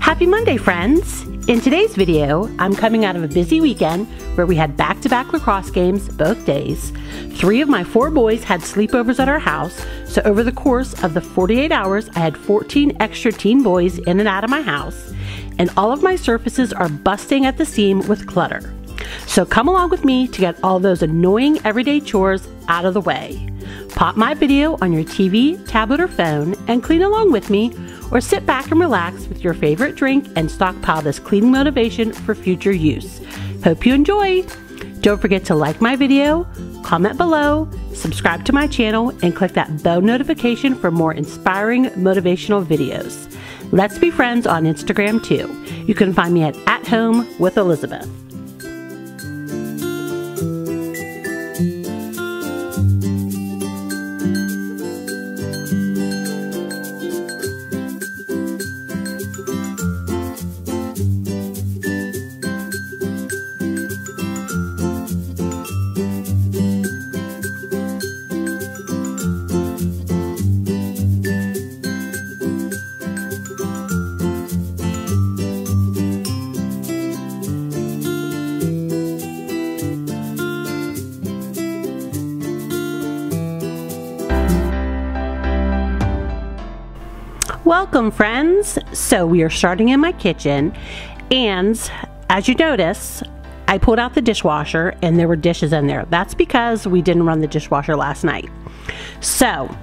Happy Monday, friends! In today's video, I'm coming out of a busy weekend where we had back-to-back lacrosse games both days. 3 of my 4 boys had sleepovers at our house, so over the course of the 48 hours, I had 14 extra teen boys in and out of my house, and all of my surfaces are busting at the seam with clutter. So come along with me to get all those annoying everyday chores out of the way. Pop my video on your TV, tablet, or phone and clean along with me, or sit back and relax with your favorite drink and stockpile this cleaning motivation for future use. Hope you enjoy! Don't forget to like my video, comment below, subscribe to my channel, and click that bell notification for more inspiring motivational videos. Let's be friends on Instagram too. You can find me at Home with Elizabeth. Welcome, friends! So we are starting in my kitchen, and as you notice, I pulled out the dishwasher and there were dishes in there. That's because we didn't run the dishwasher last night. So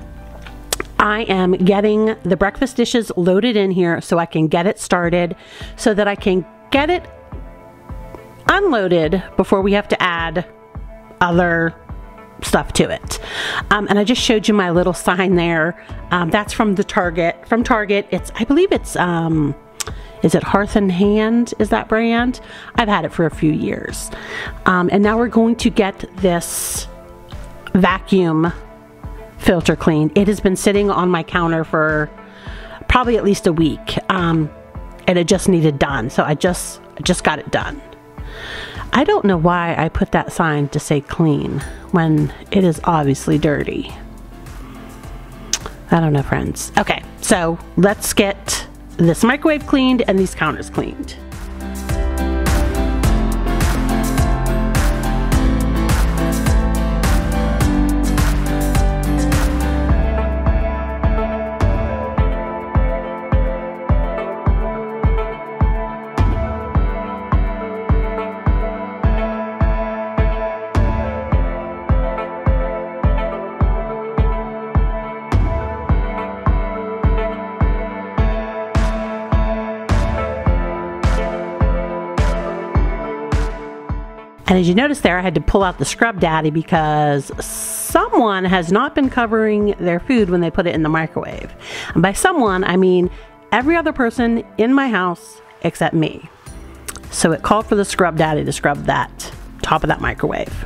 I am getting the breakfast dishes loaded in here so I can get it started, so that I can get it unloaded before we have to add other stuff to it. And I just showed you my little sign there. That's from Target. I believe it's is it Hearth and Hand is that brand? I've had it for a few years. And now we're going to get this vacuum filter cleaned. It has been sitting on my counter for probably at least a week, and it just needed done, so I just got it done. I don't know why I put that sign to say clean when it is obviously dirty. I don't know, friends. Okay, so let's get this microwave cleaned and these counters cleaned. And as you notice there, I had to pull out the Scrub Daddy because someone has not been covering their food when they put it in the microwave. And by someone, I mean every other person in my house except me. So it called for the Scrub Daddy to scrub that top of that microwave.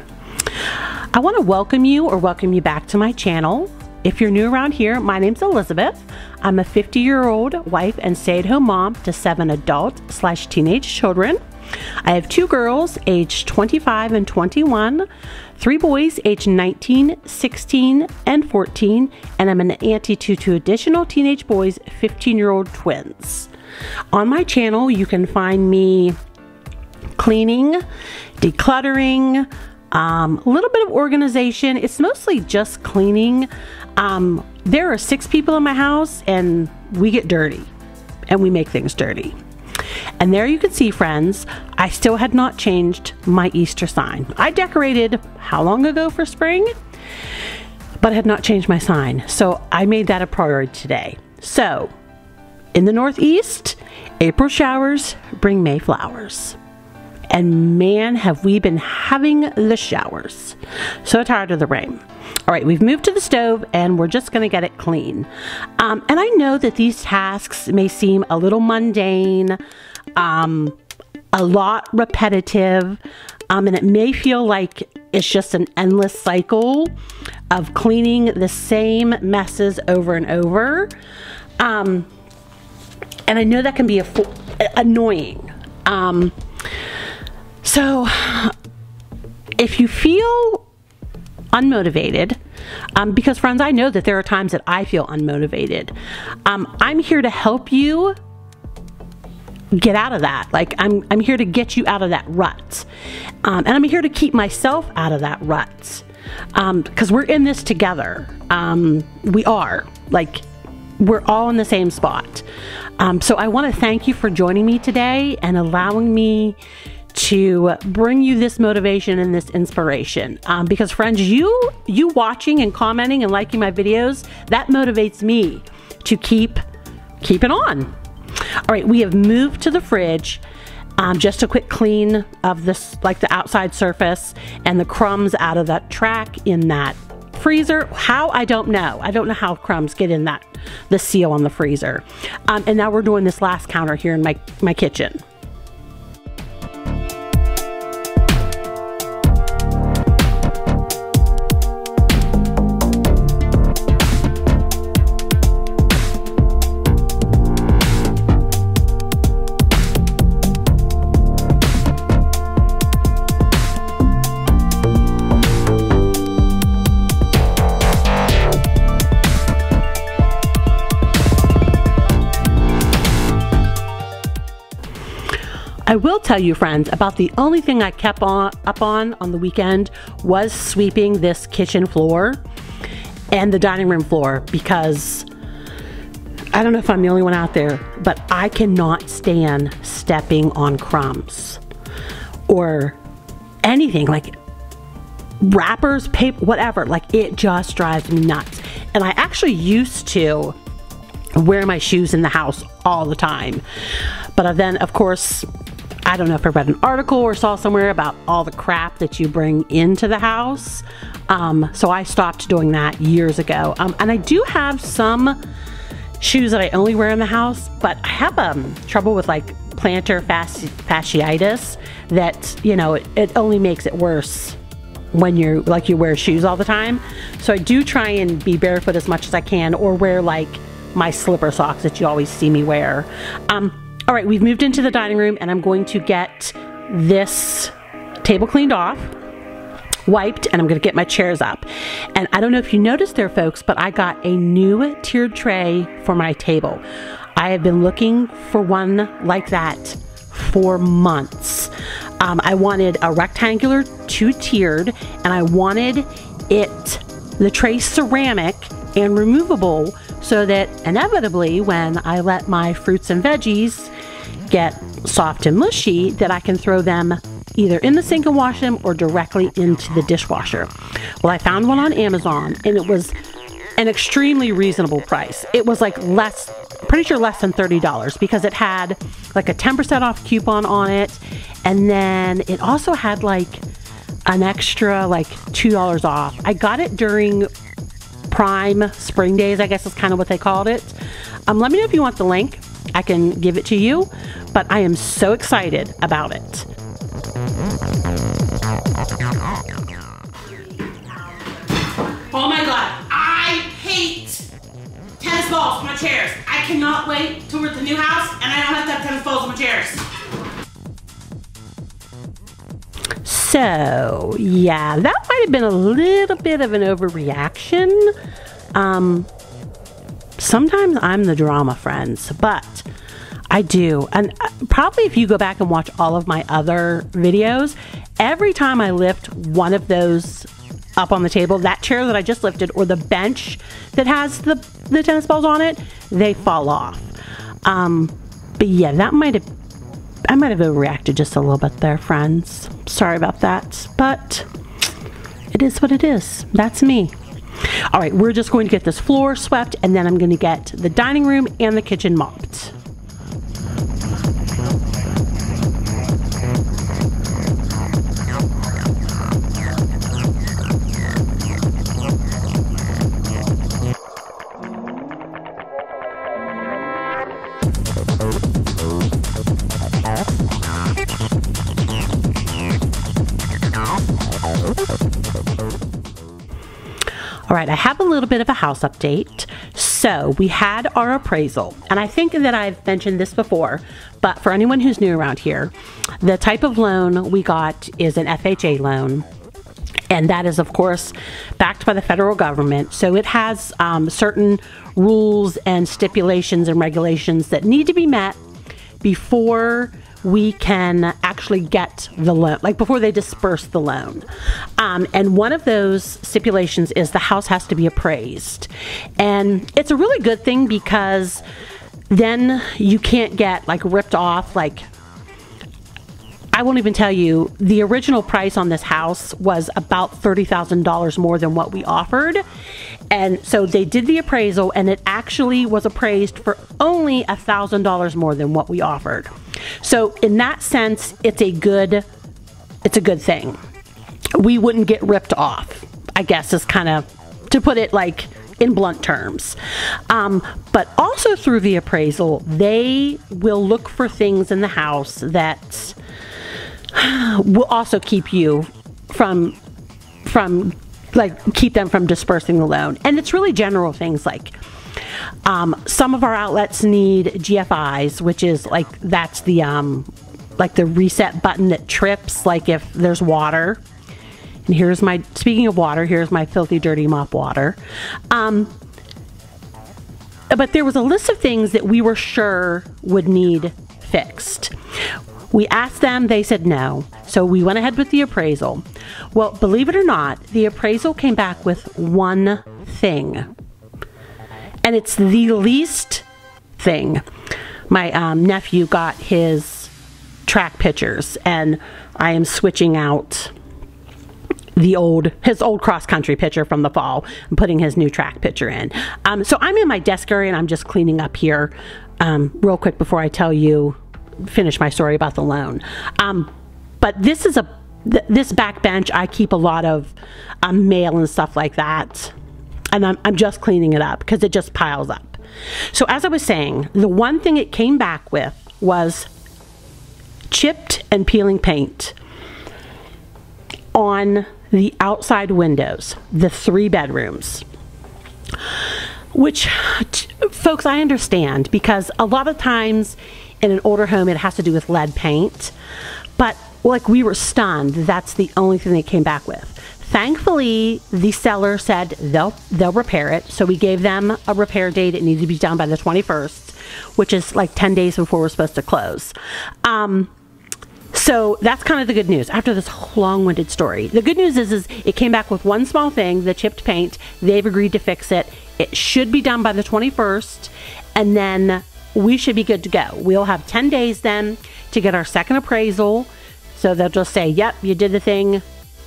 I want to welcome you back to my channel. If you're new around here, my name's Elizabeth. I'm a 50-year-old wife and stay-at-home mom to 7 adult/teenage children. I have 2 girls aged 25 and 21, 3 boys aged 19, 16, and 14, and I'm an auntie to 2 additional teenage boys, 15-year-old twins. On my channel, you can find me cleaning, decluttering, a little bit of organization. It's mostly just cleaning. There are 6 people in my house, and we get dirty, and we make things dirty. And there you can see, friends, I still had not changed my Easter sign. I decorated how long ago for spring, but I had not changed my sign. So I made that a priority today. So in the Northeast, April showers bring May flowers. And man, have we been having the showers. So tired of the rain. All right, we've moved to the stove and we're just gonna get it clean. And I know that these tasks may seem a little mundane, a lot repetitive, and it may feel like it's just an endless cycle of cleaning the same messes over and over. And I know that can be annoying. So if you feel unmotivated, because friends, I know that there are times that I feel unmotivated. I'm here to help you get out of that. Like I'm here to get you out of that rut. And I'm here to keep myself out of that rut. Because we're in this together. We are. Like, we're all in the same spot. So I want to thank you for joining me today and allowing me to bring you this motivation and this inspiration. Because friends, you watching and commenting and liking my videos, that motivates me to keep it on. All right, we have moved to the fridge. Just a quick clean of this, like the outside surface and the crumbs out of that track in that freezer. How? I don't know. I don't know how crumbs get in the seal on the freezer. And now we're doing this last counter here in my kitchen. I will tell you, friends, about the only thing I kept up on the weekend was sweeping this kitchen floor and the dining room floor, because I don't know if I'm the only one out there, but I cannot stand stepping on crumbs or anything, like wrappers, paper, whatever. Like, it just drives me nuts. And I actually used to wear my shoes in the house all the time. But then, of course, I don't know if I read an article or saw somewhere about all the crap that you bring into the house. So I stopped doing that years ago. And I do have some shoes that I only wear in the house, but I have trouble with like plantar fasciitis that, you know, it only makes it worse when you wear shoes all the time. So I do try and be barefoot as much as I can, or wear like my slipper socks that you always see me wear. All right, we've moved into the dining room, and I'm going to get this table cleaned off, wiped, and I'm going to get my chairs up. And I don't know if you noticed there, folks, but I got a new tiered tray for my table. I have been looking for one like that for months. I wanted a rectangular 2-tiered, and I wanted the tray ceramic and removable, so that inevitably when I let my fruits and veggies get soft and mushy, that I can throw them either in the sink and wash them or directly into the dishwasher. Well, I found one on Amazon, and it was an extremely reasonable price. It was like pretty sure less than $30, because it had like a 10% off coupon on it, and then it also had like an extra like $2 off. I got it during Prime Spring Days, I guess is kind of what they called it. Let me know if you want the link. I can give it to you, but I am so excited about it. Oh my God, I hate tennis balls for my chairs. I cannot wait till we're at the new house and I don't have to have tennis balls on my chairs. So, yeah, that might have been a little bit of an overreaction. Sometimes I'm the drama, friends, but I do. And probably if you go back and watch all of my other videos, every time I lift one of those up on the table, that chair that I just lifted, or the bench that has the tennis balls on it, they fall off. But yeah, I might have overreacted just a little bit there, friends. Sorry about that, but it is what it is. That's me. All right, we're just going to get this floor swept, and then I'm going to get the dining room and the kitchen mopped. All right, I have a little bit of a house update. So we had our appraisal, and I think that I've mentioned this before, but for anyone who's new around here, the type of loan we got is an FHA loan. And that is, of course, backed by the federal government. So it has certain rules and stipulations and regulations that need to be met before we can actually get the loan, like before they disperse the loan. And one of those stipulations is the house has to be appraised. And it's a really good thing because then you can't get like ripped off. Like, I won't even tell you, the original price on this house was about $30,000 more than what we offered. And so they did the appraisal, and it actually was appraised for only $1,000 more than what we offered. So in that sense, it's a good thing. We wouldn't get ripped off, I guess, is kind of, to put it like in blunt terms. But also through the appraisal, they will look for things in the house that will also keep you from like keep them from dispersing the loan. And it's really general things like some of our outlets need GFIs, which is like, that's the like the reset button that trips like if there's water. And here's my, speaking of water, here's my filthy dirty mop water. But there was a list of things that we were sure would need fixed. We asked them, they said no. So we went ahead with the appraisal. Well, believe it or not, the appraisal came back with one thing. And it's the least thing. My nephew got his track pictures, and I am switching out his old cross-country picture from the fall and putting his new track picture in. So I'm in my desk area, and I'm just cleaning up here real quick before I finish my story about the loan. But this is this back bench, I keep a lot of mail and stuff like that, and I'm just cleaning it up because it just piles up. So as I was saying, the one thing it came back with was chipped and peeling paint on the outside windows, the 3 bedrooms. Which, folks, I understand, because a lot of times in an older home it has to do with lead paint, but like, we were stunned that's the only thing they came back with. Thankfully, the seller said they'll repair it, so we gave them a repair date. It needed to be done by the 21st, which is like 10 days before we're supposed to close. So that's kind of the good news after this long-winded story. The good news is it came back with one small thing, the chipped paint. They've agreed to fix it. It should be done by the 21st, and then we should be good to go. We'll have 10 days then to get our second appraisal. So they'll just say, yep, you did the thing.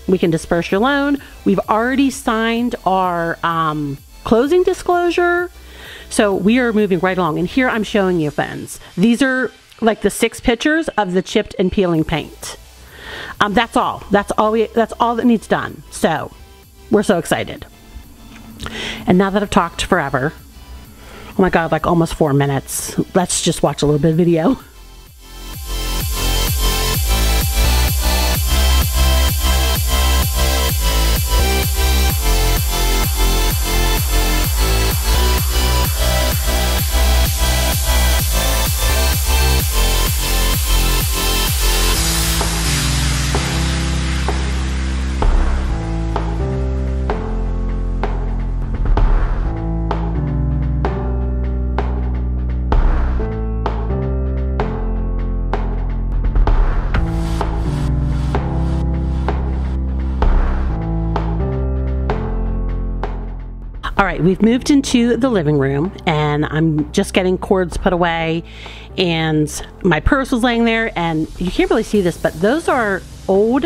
We can disperse your loan. We've already signed our closing disclosure. So we are moving right along. And here I'm showing you, friends. These are like the 6 pictures of the chipped and peeling paint. That's all. That's all that needs done. So we're so excited. And now that I've talked forever, oh my God, like almost 4 minutes, let's just watch a little bit of video. All right, we've moved into the living room, and I'm just getting cords put away, and my purse was laying there, and you can't really see this, but those are old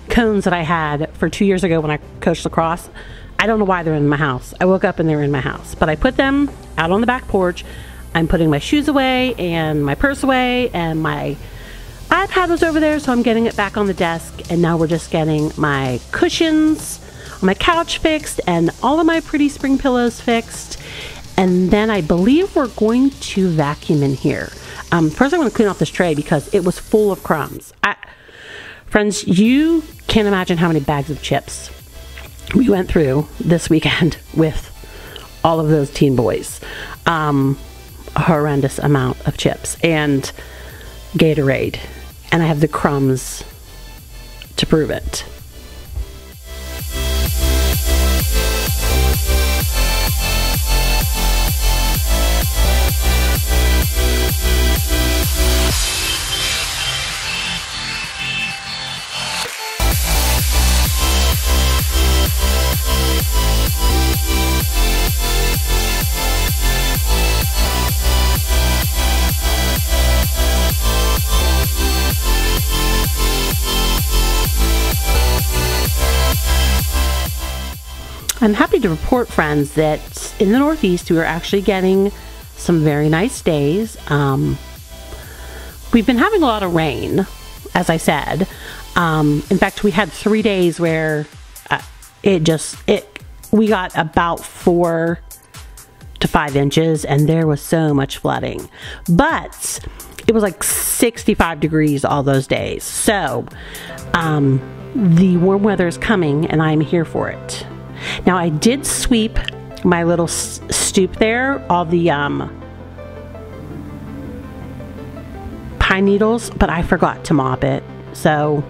cones that I had for 2 years ago when I coached lacrosse. I don't know why they're in my house. I woke up and they were in my house, but I put them out on the back porch. I'm putting my shoes away and my purse away, and my iPad was over there, so I'm getting it back on the desk, and now we're just getting my cushions on my couch fixed and all of my pretty spring pillows fixed. And then I believe we're going to vacuum in here. First I'm going to clean off this tray because it was full of crumbs. Friends, you can't imagine how many bags of chips we went through this weekend with all of those teen boys. A horrendous amount of chips and Gatorade. And I have the crumbs to prove it. I'm happy to report, friends, that in the Northeast we are actually getting some very nice days. We've been having a lot of rain, as I said. In fact, we had 3 days where we got about 4 to 5 inches, and there was so much flooding. But it was like 65 degrees all those days. So the warm weather is coming, and I'm here for it. Now, I did sweep my little stoop there, all the pine needles, but I forgot to mop it. So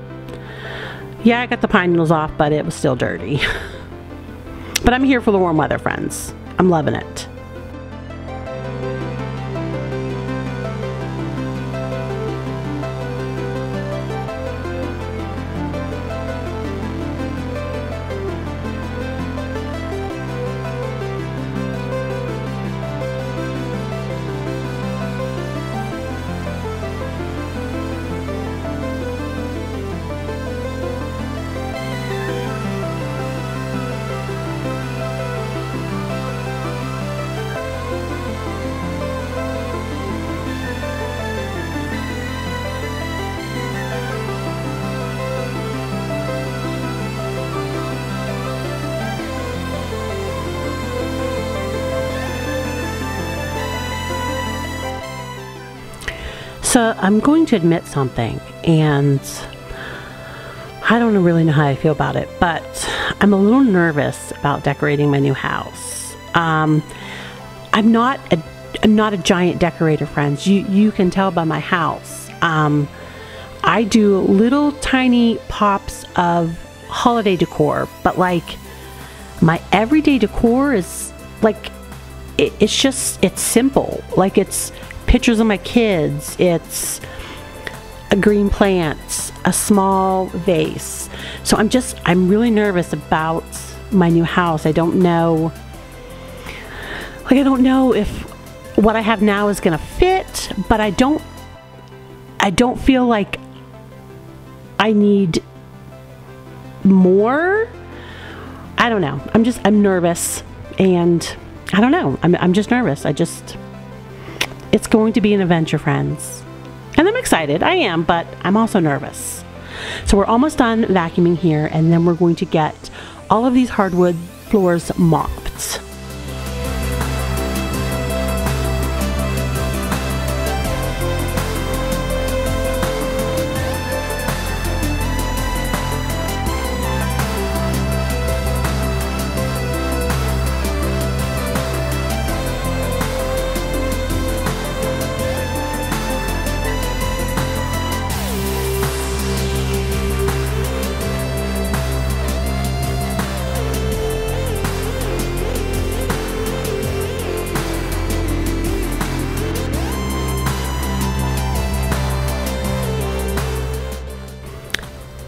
yeah, I got the pine needles off, but it was still dirty. But I'm here for the warm weather, friends. I'm loving it. So I'm going to admit something, and I don't really know how I feel about it, but I'm a little nervous about decorating my new house. I'm not a giant decorator, friends. You can tell by my house. I do little tiny pops of holiday decor, but like my everyday decor is like it's simple. Like it's pictures of my kids, it's a green plant, a small vase. So I'm really nervous about my new house. I don't know if what I have now is gonna fit, but I don't feel like I need more. I don't know. I'm nervous, and I don't know. I'm just nervous. It's going to be an adventure, friends. And I'm excited. I am, but I'm also nervous. So we're almost done vacuuming here, and then we're going to get all of these hardwood floors mopped.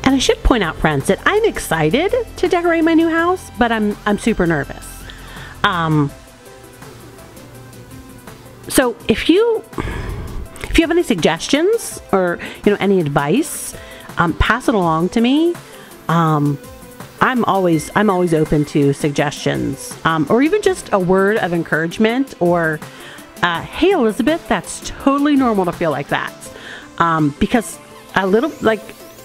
And I should point out, friends, that I'm excited to decorate my new house, but I'm super nervous. So if you have any suggestions or any advice, pass it along to me. I'm always open to suggestions, or even just a word of encouragement, or hey, Elizabeth, that's totally normal to feel like that, because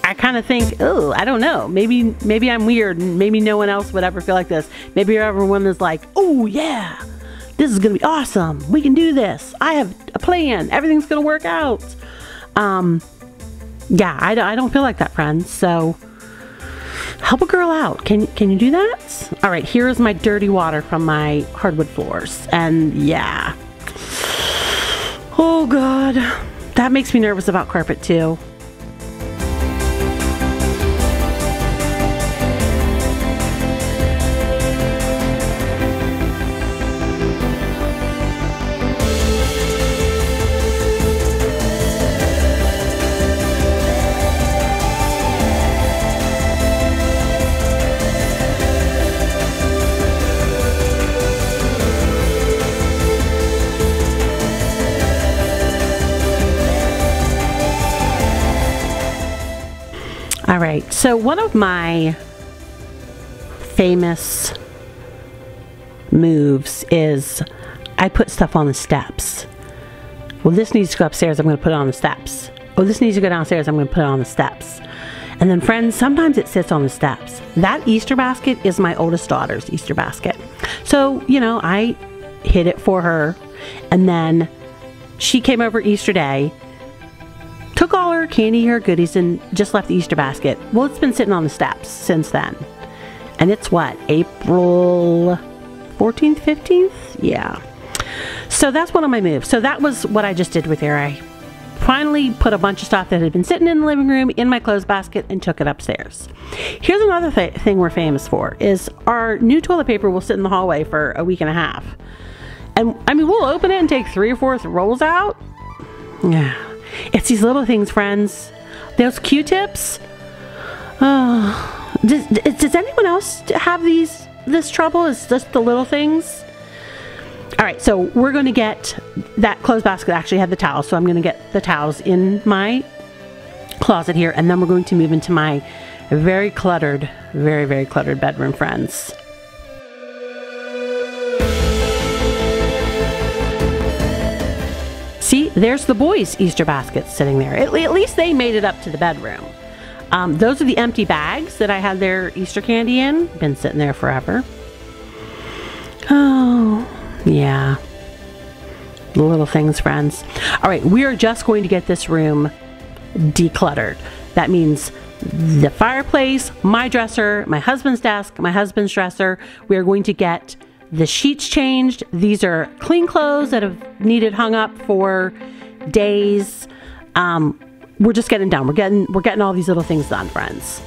I kind of think, oh, I don't know, maybe I'm weird, and maybe no one else would ever feel like this. Maybe everyone is like, oh yeah, this is gonna be awesome, we can do this, I have a plan, everything's gonna work out. Yeah, I don't feel like that, friends. So help a girl out. Can you do that? All right, here's my dirty water from my hardwood floors, and yeah, oh god, that makes me nervous about carpet too. All right, so one of my famous moves is I put stuff on the steps. Well, this needs to go upstairs, I'm going to put it on the steps. Oh, this needs to go downstairs, I'm going to put it on the steps. And then friends, sometimes it sits on the steps. That Easter basket is my oldest daughter's Easter basket. So, you know, I hid it for her, and then she came over Easter Day, took all her candy, her goodies, and just left the Easter basket. Well, it's been sitting on the steps since then. And it's what, April 14th, 15th? Yeah. So that's one of my moves. So that was what I just did with her. I finally put a bunch of stuff that had been sitting in the living room in my clothes basket and took it upstairs. Here's another thing we're famous for is our new toilet paper will sit in the hallway for a week and a half. And I mean, we'll open it and take 3 or 4 rolls out. Yeah. It's these little things, friends. Those Q-tips. Does anyone else have this trouble? Is just the little things? All right, so we're going to get that clothes basket actually had the towels, so I'm going to get the towels in my closet here, and then we're going to move into my very cluttered, very, very cluttered bedroom, friends. See, there's the boys' Easter baskets sitting there. At least they made it up to the bedroom. Those are the empty bags that I had their Easter candy in. Been sitting there forever. Oh, yeah. The little things, friends. All right, we are just going to get this room decluttered. That means the fireplace, my dresser, my husband's desk, my husband's dresser. We are going to get the sheets changed. These are clean clothes that have needed hung up for days. We're just getting done. We're getting all these little things done, friends.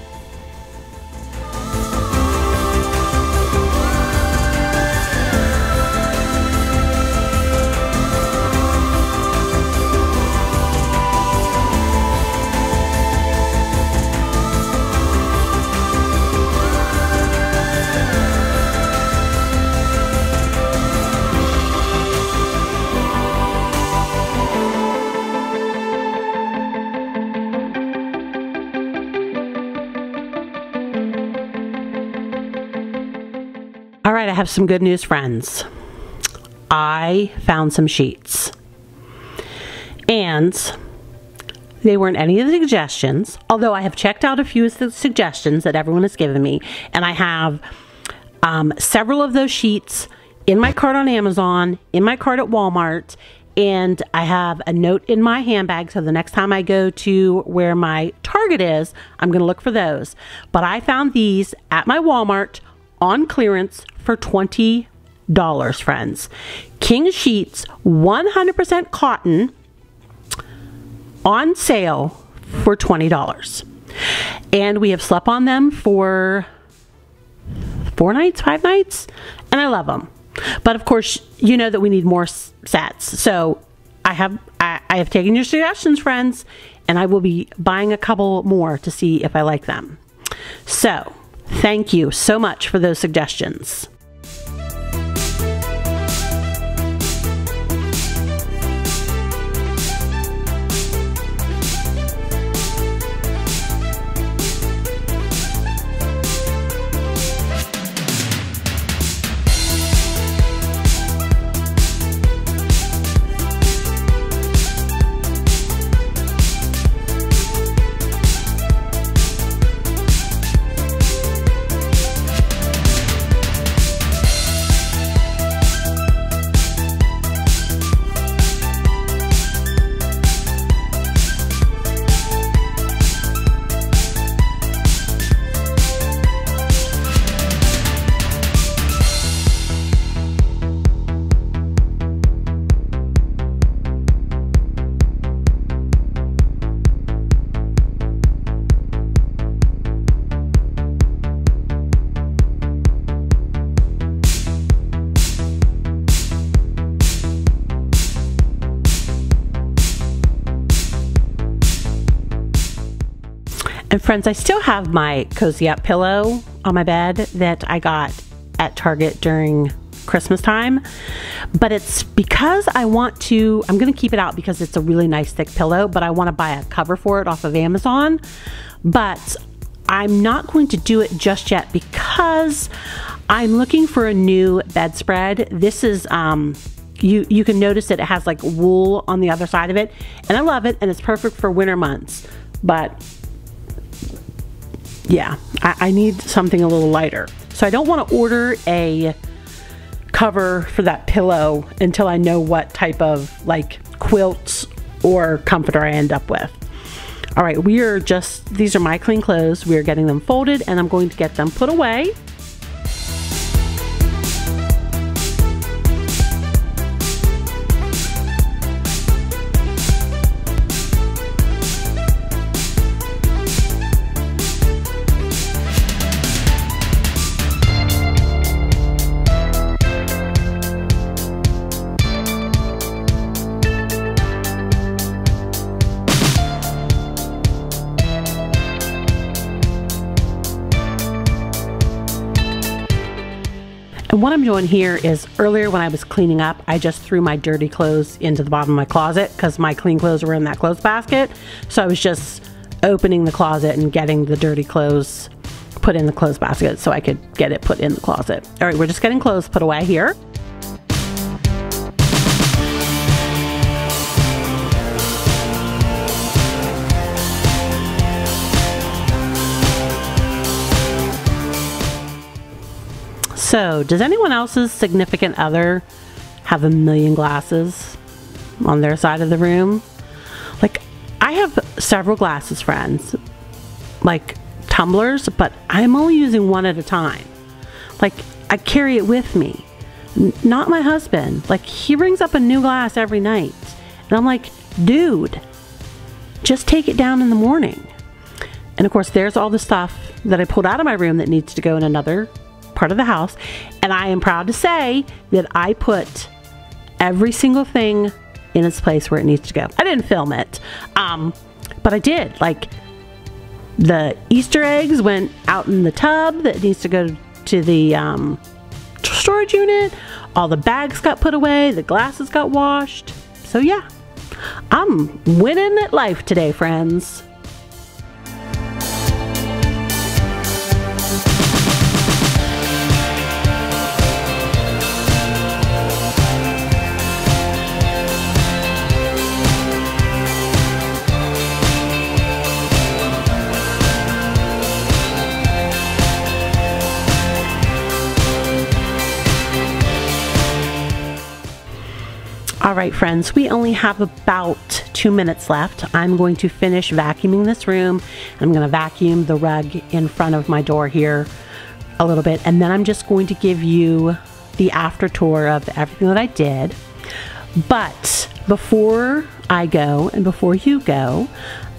All right, I have some good news, friends. I found some sheets. And they weren't any of the suggestions, although I have checked out a few of the suggestions that everyone has given me. And I have several of those sheets in my cart on Amazon, in my cart at Walmart, and I have a note in my handbag, so the next time I go to where my Target is, I'm going to look for those. But I found these at my Walmart on clearance for $20, friends. King sheets, 100% cotton, on sale for $20. And we have slept on them for 4 nights, 5 nights, and I love them. But of course, you know that we need more sets. So I have taken your suggestions, friends, and I will be buying a couple more to see if I like them. So thank you so much for those suggestions. And friends, I still have my Cozy Up pillow on my bed that I got at Target during Christmas time, but it's because I'm going to keep it out because it's a really nice thick pillow, but I want to buy a cover for it off of Amazon. But I'm not going to do it just yet because I'm looking for a new bedspread. This is, you can notice that it has like wool on the other side of it, and I love it, and it's perfect for winter months. But yeah, I need something a little lighter. So I don't want to order a cover for that pillow until I know what type of like quilts or comforter I end up with. All right, these are my clean clothes. We are getting them folded, and I'm going to get them put away. And what I'm doing here is, earlier when I was cleaning up, I just threw my dirty clothes into the bottom of my closet because my clean clothes were in that clothes basket. So I was just opening the closet and getting the dirty clothes put in the clothes basket so I could get it put in the closet. All right, we're just getting clothes put away here. So, does anyone else's significant other have a million glasses on their side of the room? Like, I have several glasses, friends, like tumblers, but I'm only using one at a time. Like, I carry it with me. Not my husband. Like, he brings up a new glass every night. And I'm like, dude, just take it down in the morning. And of course, there's all the stuff that I pulled out of my room that needs to go in another part of the house, and I am proud to say that I put every single thing in its place where it needs to go. I didn't film it, but I did. Like, the Easter eggs went out in the tub that needs to go to the storage unit. All the bags got put away, the glasses got washed. So yeah, I'm winning at life today, friends. All right, friends, we only have about 2 minutes left. I'm going to finish vacuuming this room. I'm going to vacuum the rug in front of my door here a little bit, and then I'm just going to give you the after tour of everything that I did. But before I go and before you go,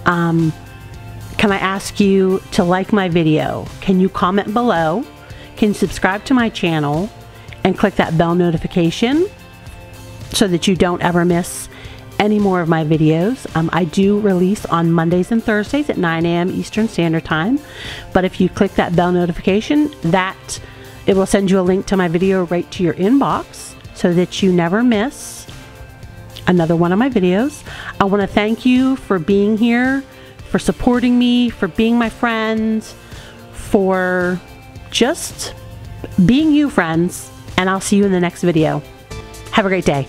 can I ask you to like my video? Can you comment below? Can you subscribe to my channel and click that bell notification so that you don't ever miss any more of my videos? I do release on Mondays and Thursdays at 9 a.m. Eastern Standard Time. But if you click that bell notification, it will send you a link to my video right to your inbox so that you never miss another one of my videos. I want to thank you for being here, for supporting me, for being my friend, for just being you, friends. And I'll see you in the next video. Have a great day.